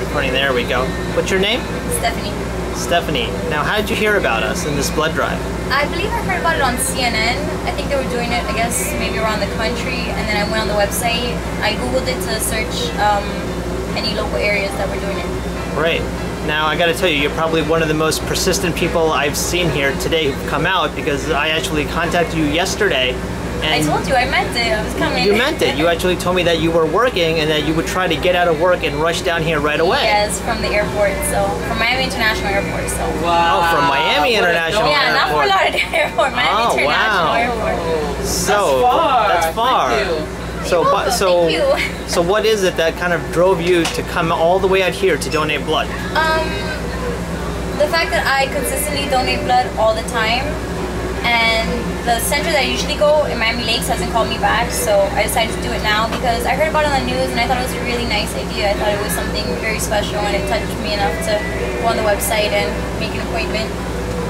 recording. There we go. What's your name? Stephanie. Stephanie. Now, how did you hear about us in this blood drive? I believe I heard about it on CNN. I think they were doing it, I guess, maybe around the country. And then I went on the website. I Googled it to search any local areas that were doing it. Great. Now, I got to tell you, you're probably one of the most persistent people I've seen here today who've come out, because I actually contacted you yesterday. And I told you, I meant it. I was coming. You meant it. You actually told me that you were working and that you would try to get out of work and rush down here right away. Yes, from the airport, from Miami International Airport. So. Wow. Oh, from Miami International Airport. Yeah, not Fort Lauderdale Airport, Miami International Airport. So, that's far. So what is it that kind of drove you to come all the way out here to donate blood? The fact that I consistently donate blood all the time. And the center that I usually go in Miami Lakes hasn't called me back, so I decided to do it now because I heard about it on the news and I thought it was a really nice idea. I thought it was something very special and it touched me enough to go on the website and make an appointment.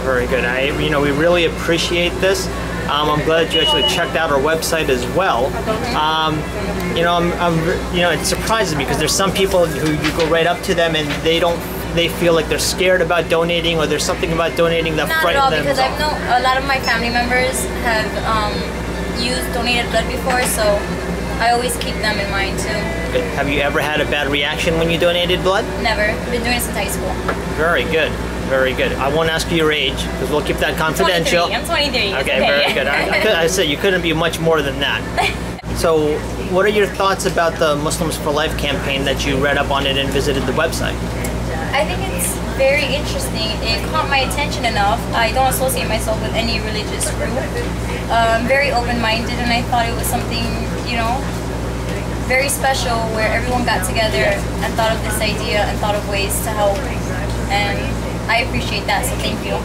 Very good. We really appreciate this. I'm glad that you actually checked out our website as well. It surprises me because there's some people who you go right up to them and they feel like they're scared about donating, or there's something about donating that frightens them. Not at all, because I've known a lot of my family members have used donated blood before, so I always keep them in mind too. Good. Have you ever had a bad reaction when you donated blood? Never. I've been doing it since high school. Very good. Very good. I won't ask you your age because we'll keep that confidential. I'm 23. Okay, very good. I said you couldn't be much more than that. So, what are your thoughts about the Muslims for Life campaign that you read up on it and visited the website? I think it's very interesting. It caught my attention enough. I don't associate myself with any religious group. I'm very open-minded, and I thought it was something, very special where everyone got together and thought of this idea and thought of ways to help. And I appreciate that, so thank you.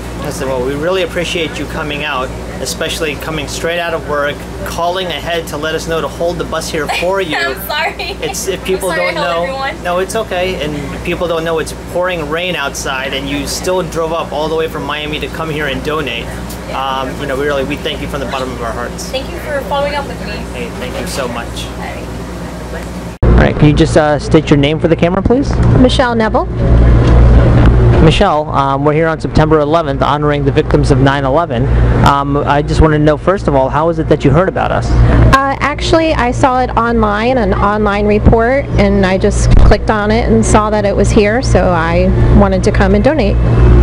Well, we really appreciate you coming out, especially coming straight out of work, calling ahead to let us know to hold the bus here for you. I'm sorry. If people don't know, everyone. No, it's okay. And if people don't know, it's pouring rain outside, and you still drove up all the way from Miami to come here and donate. We thank you from the bottom of our hearts. Thank you for following up with me. Hey, thank you so much. All right, can you just state your name for the camera, please? Michelle Neville. Michelle, we're here on September 11th honoring the victims of 9/11. I just wanted to know, first of all, how is it that you heard about us? Actually, I saw it online, an online report, and I just clicked on it and saw that it was here, so I wanted to come and donate.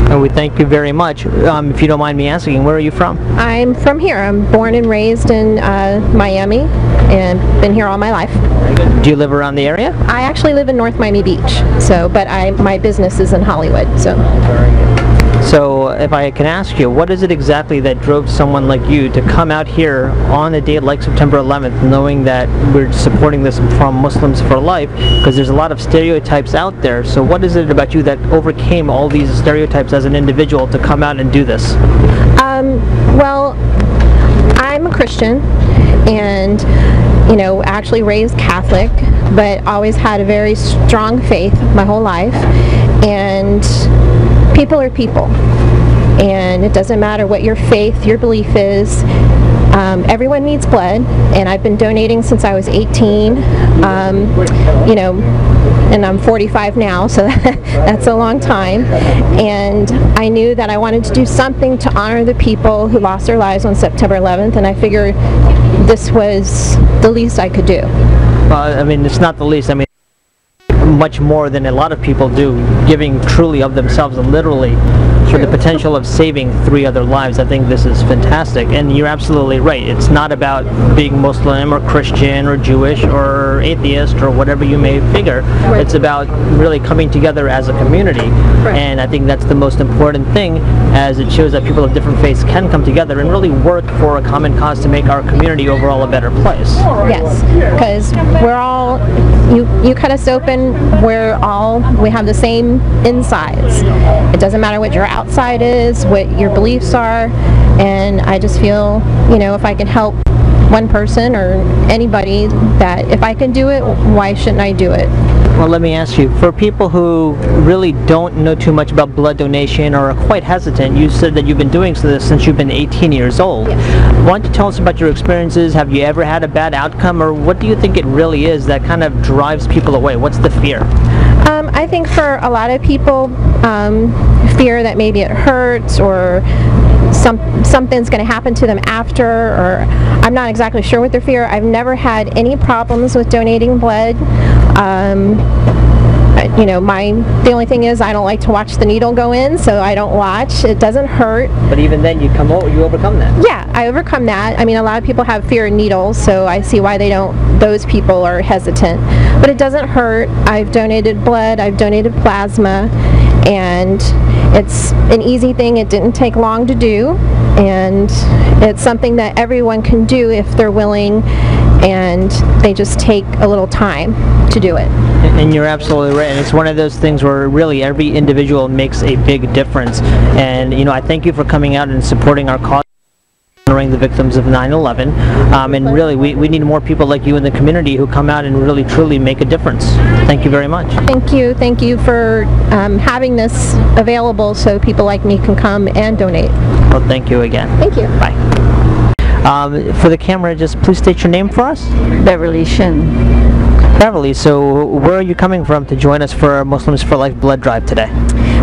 And we thank you very much. If you don't mind me asking, where are you from? I'm from here. I'm born and raised in Miami and been here all my life. Do you live around the area? I actually live in North Miami Beach, but my business is in Hollywood. So if I can ask you, what is it exactly that drove someone like you to come out here on a date like September 11th, knowing that we're supporting this from Muslims for Life, because there's a lot of stereotypes out there. So what is it about you that overcame all these stereotypes as an individual to come out and do this? Well, I'm a Christian and actually raised Catholic, but always had a very strong faith my whole life. And people are people, and it doesn't matter what your faith, your belief is. Everyone needs blood, and I've been donating since I was 18. And I'm 45 now, so that's a long time. And I knew that I wanted to do something to honor the people who lost their lives on September 11th, and I figured this was the least I could do. Well, it's not the least. Much more than a lot of people do, giving truly of themselves and literally for the potential of saving 3 other lives. I think this is fantastic, and you're absolutely right. It's not about being Muslim or Christian or Jewish or atheist or whatever you may figure. Right. It's about really coming together as a community, right. And I think that's the most important thing, as it shows that people of different faiths can come together and really work for a common cause to make our community overall a better place. Yes, because we're all, you cut us open, we have the same insides. It doesn't matter what your outside is, what your beliefs are, and I just feel, if I can help one person or anybody, that if I can do it, why shouldn't I do it? Well, let me ask you, for people who really don't know too much about blood donation or are quite hesitant, you said that you've been doing this since you've been 18 years old. Yes. Why don't you tell us about your experiences? Have you ever had a bad outcome, or what do you think it really is that kind of drives people away? What's the fear? I think for a lot of people, fear that maybe it hurts or something's going to happen to them after, or I'm not exactly sure what their fear. I've never had any problems with donating blood. You know, the only thing is I don't like to watch the needle go in, so I don't watch. It doesn't hurt. But even then, you overcome that. Yeah, I overcome that. I mean, a lot of people have fear of needles, so I see why those people are hesitant. But it doesn't hurt. I've donated blood, I've donated plasma, and it's an easy thing. It didn't take long to do, and it's something that everyone can do if they're willing, and they just take a little time to do it. And you're absolutely right, and it's one of those things where really every individual makes a big difference. And you know, I thank you for coming out and supporting our cause, honoring the victims of 9/11, and really we need more people like you in the community who come out and really truly make a difference. Thank you very much. Thank you for having this available so people like me can come and donate. Well, thank you again. Thank you. Bye. For the camera, just please state your name for us. Beverly Shin. Beverly, so where are you coming from to join us for Muslims for Life blood drive today?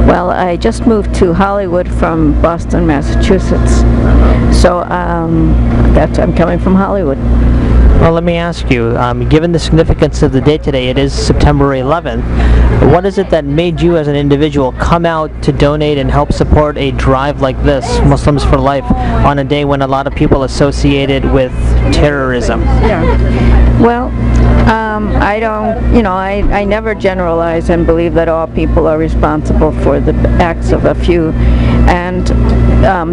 Well, I just moved to Hollywood from Boston, Massachusetts. So I'm coming from Hollywood. Well, let me ask you, given the significance of the day today, it is September 11th, what is it that made you as an individual come out to donate and help support a drive like this, Muslims for Life, on a day when a lot of people associate it with terrorism? Yeah. Well, I don't, you know, I never generalize and believe that all people are responsible for the acts of a few. And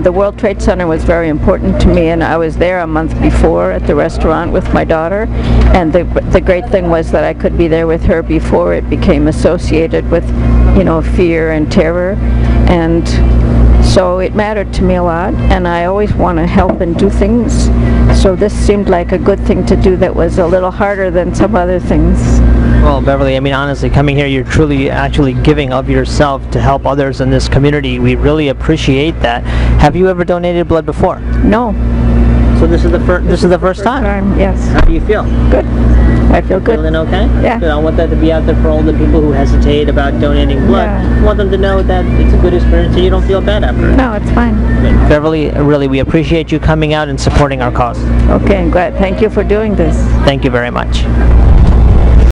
the World Trade Center was very important to me, and I was there a month before at the restaurant with my daughter, and the great thing was that I could be there with her before it became associated with, you know, fear and terror. And so it mattered to me a lot, and I always want to help and do things. So this seemed like a good thing to do that was a little harder than some other things. Well, Beverly, I mean, honestly, coming here, you're truly actually giving of yourself to help others in this community. We really appreciate that. Have you ever donated blood before? No. So this is the first time? Yes. How do you feel? Good. I feel good. Feeling okay? Yeah. Good. I want that to be out there for all the people who hesitate about donating blood. Yeah. I want them to know that it's a good experience and you don't feel bad after it. No, it's fine. Good. Beverly, really, we appreciate you coming out and supporting our cause. Okay, I'm glad. Thank you for doing this. Thank you very much.